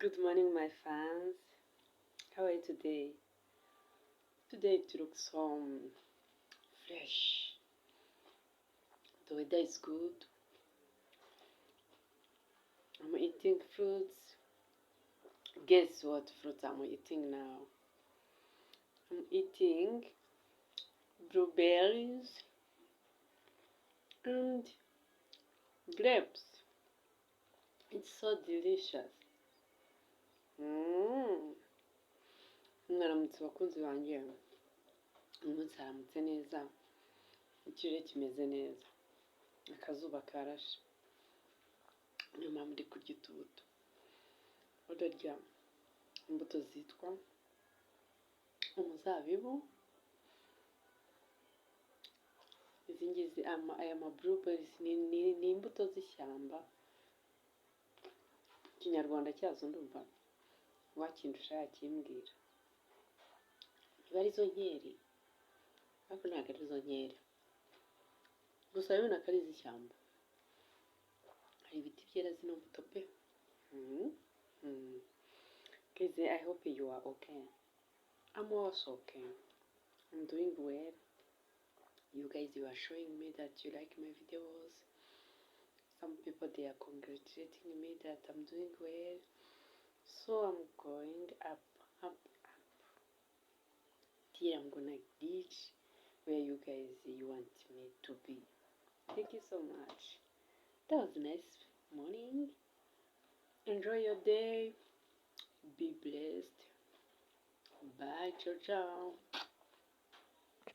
Good morning, my fans. How are you today? Today it looks fresh. The weather is good. I'm eating fruits. Guess what fruit I'm eating now? I'm eating blueberries and grapes. It's so delicious. Mwaramutse bakunzi banjye. Uyu munsi haramutse neza. Ikirere kimeze neza. Akazuba karashe. Niyo mpamvu ndi kurya utubuto. Urarya imbuto zitwa umuzabibu. Izi ngizi aya ma blueberries ni imbuto z'ishyamba. Ikinyarwanda cyazo ndumva wakindusha yakimbwira. Niba arizo nkeri, ariko ntabwo arizo nkeri. Gusa urabona ko ari iz'ishyamba. Hari ibiti byera zino mbuto pe. Guys, I hope you are okay. I'm also okay. I'm doing well. You guys, you are showing me that you like my videos. Some people, they are congratulating me that I'm doing well. So I'm going up. Till I'm gonna reach where you guys want me to be. Thank you so much. That was a nice morning. Enjoy your day. Be blessed. Bye. Ciao, ciao.